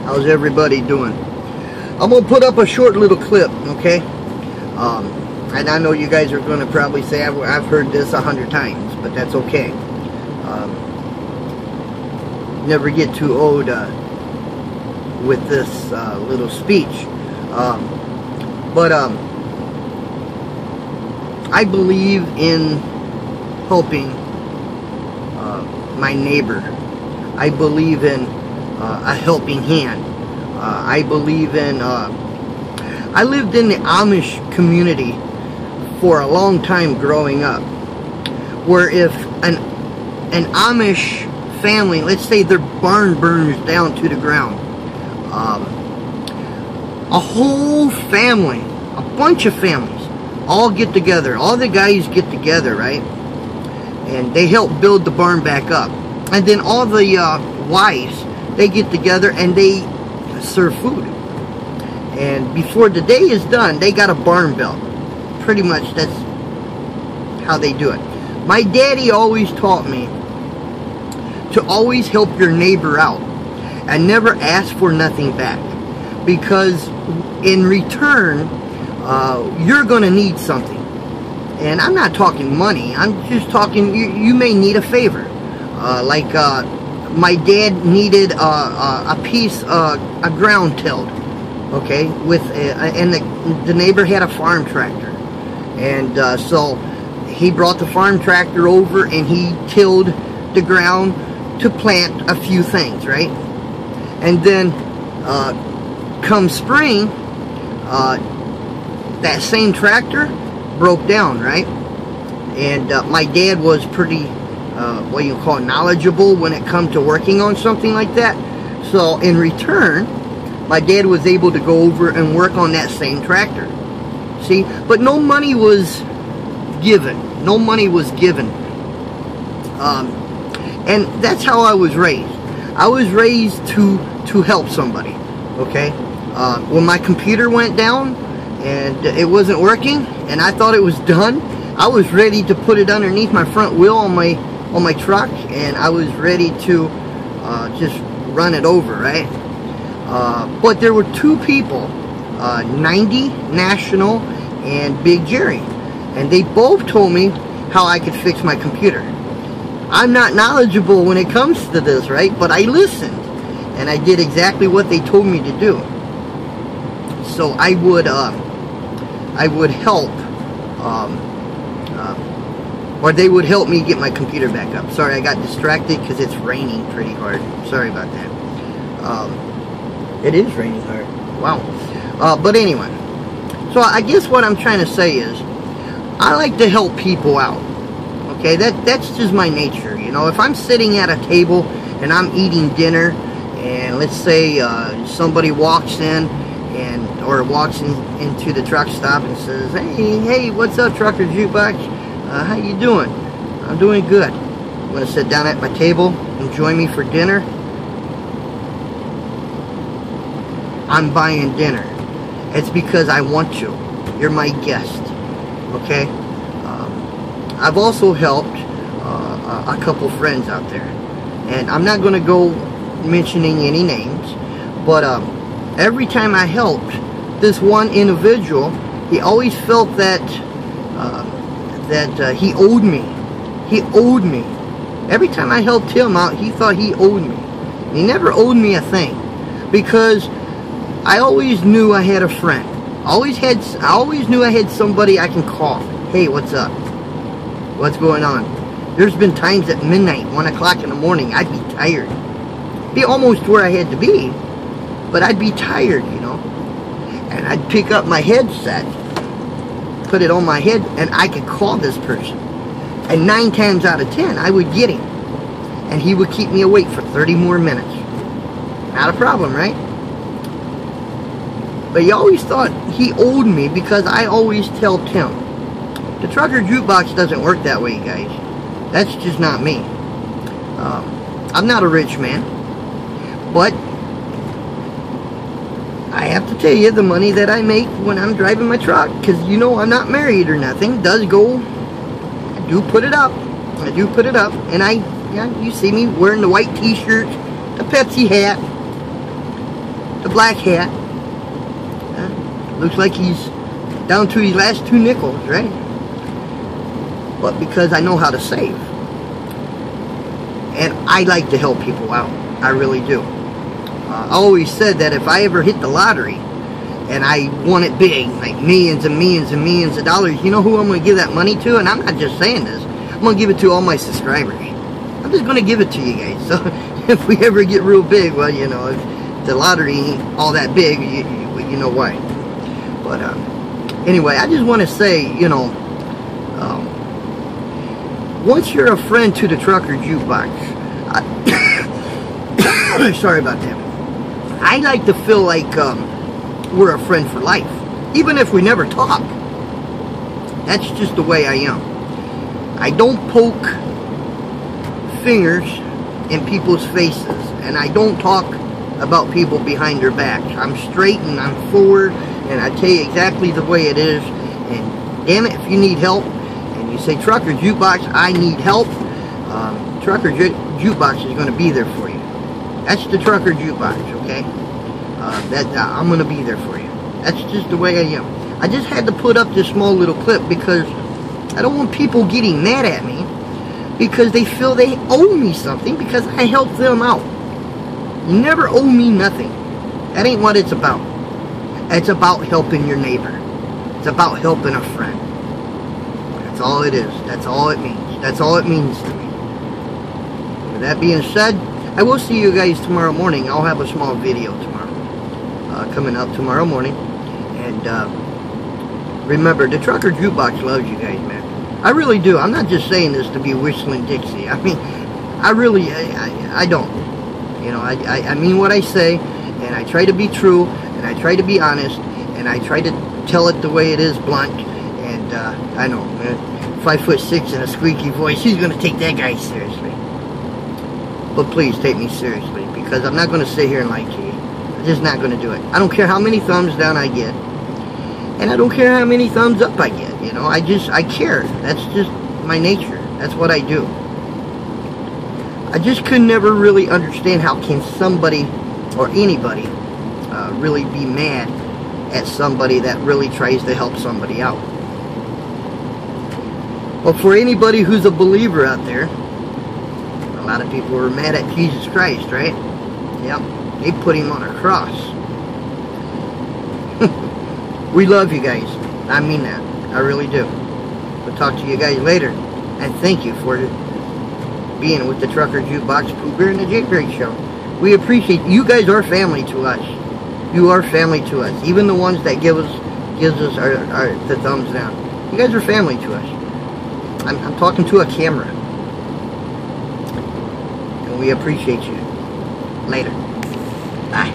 How's everybody doing? I'm gonna put up a short little clip, okay? And I know you guys are gonna probably say I've heard this 100 times, but that's okay. Never get too old with this little speech. I believe in helping my neighbor. I believe in a helping hand. I believe in I lived in the Amish community for a long time growing up, where if an Amish family, let's say their barn burns down to the ground, a whole family, a bunch of families all get together, all the guys get together, right, and they help build the barn back up, and then all the wives, they get together and they serve food, and before the day is done they got a barn built. Pretty much that's how they do it. My daddy always taught me to always help your neighbor out and never ask for nothing back, because in return you're gonna need something. And I'm not talking money, I'm just talking you may need a favor. Like my dad needed a piece a ground tilled, okay, with and the neighbor had a farm tractor, and so he brought the farm tractor over and he tilled the ground to plant a few things, right? And then come spring, that same tractor broke down, right? And my dad was pretty what you call knowledgeable when it comes to working on something like that. So in return, my dad was able to go over and work on that same tractor. See, but no money was given. No money was given. And that's how I was raised. I was raised to help somebody. Okay. When my computer went down and it wasn't working, and I thought it was done, I was ready to put it underneath my front wheel on my truck, and I was ready to just run it over, right? But there were two people, 90 National and Big Jerry, and they both told me how I could fix my computer. I'm not knowledgeable when it comes to this, right? But I listened, and I did exactly what they told me to do. So I would help, or they would help me get my computer back up. Sorry, I got distracted because it's raining pretty hard. Sorry about that. It is raining hard. Wow. But anyway, so I guess what I'm trying to say is, I like to help people out. Okay, that's just my nature. You know, if I'm sitting at a table and I'm eating dinner, and let's say somebody walks in or walks into the truck stop and says, hey, what's up, Trucker Jukebox? How you doing? I'm doing good. I'm gonna sit down at my table and join me for dinner. I'm buying dinner. It's because I want you. You're my guest. Okay? I've also helped a couple friends out there, and I'm not going to go mentioning any names, but every time I helped this one individual, he always felt that he owed me. He owed me. Every time I helped him out, he thought he owed me. He never owed me a thing, because I always knew I had a friend. I always knew I had somebody I can call. Hey, what's up? What's going on? There's been times at midnight, 1 o'clock in the morning, I'd be tired. Be almost where I had to be, but I'd be tired, you know. And I'd pick up my headset, put it on my head, and I could call this person. And 9 times out of 10, I would get him. And he would keep me awake for 30 more minutes. Not a problem, right? But he always thought he owed me because I always helped him. The Trucker Jukebox doesn't work that way, guys. That's just not me. I'm not a rich man, but I have to tell you, the money that I make when I'm driving my truck, because you know I'm not married or nothing, does go, I do put it up, and you see me wearing the white t-shirt, the Pepsi hat, the black hat. Looks like he's down to his last 2 nickels, right? But because I know how to save. And I like to help people out. I really do. I always said that if I ever hit the lottery and I won it big, like millions and millions and millions of dollars, you know who I'm going to give that money to? And I'm not just saying this. I'm going to give it to all my subscribers. I'm just going to give it to you guys. So if we ever get real big, well, you know, if the lottery ain't all that big, you know why. But anyway, I just want to say, you know, once you're a friend to the trucker jukebox, sorry about that. I like to feel like we're a friend for life, even if we never talk. That's just the way I am. I don't poke fingers in people's faces, and I don't talk about people behind their backs. I'm straight and I'm forward, and I tell you exactly the way it is. And damn it, if you need help and you say Trucker Jukebox, I need help, Trucker Jukebox is going to be there for you. That's the Trucker Jukebox, okay? I'm going to be there for you. That's just the way I am. I just had to put up this small little clip because I don't want people getting mad at me because they feel they owe me something because I helped them out. You never owe me nothing. That ain't what it's about. It's about helping your neighbor. It's about helping a friend. That's all it is. That's all it means. That's all it means to me. With that being said, I will see you guys tomorrow morning. I'll have a small video tomorrow. Coming up tomorrow morning. And remember, the Trucker Jukebox loves you guys, man. I really do. I'm not just saying this to be whistling Dixie. I mean, I really, I don't. You know, I mean what I say, and I try to be true, and I try to be honest, and I try to tell it the way it is, blunt. And I know, man, 5'6" and a squeaky voice, who's going to take that guy seriously? But please take me seriously, because I'm not going to sit here and lie to you. I'm just not going to do it. I don't care how many thumbs down I get, and I don't care how many thumbs up I get. You know, I care. That's just my nature. That's what I do. I just could never really understand how can somebody or anybody really be mad at somebody that really tries to help somebody out. But for anybody who's a believer out there, a lot of people were mad at Jesus Christ, right? Yep, they put him on a cross. We love you guys. I mean that. I really do. We'll talk to you guys later. And thank you for being with the Trucker Jukebox, Pooh Bear, and the Jake Break Show. We appreciate you guys are family to us. You are family to us. Even the ones that gives us the thumbs down. You guys are family to us. I'm talking to a camera. And we appreciate you. Later. Bye.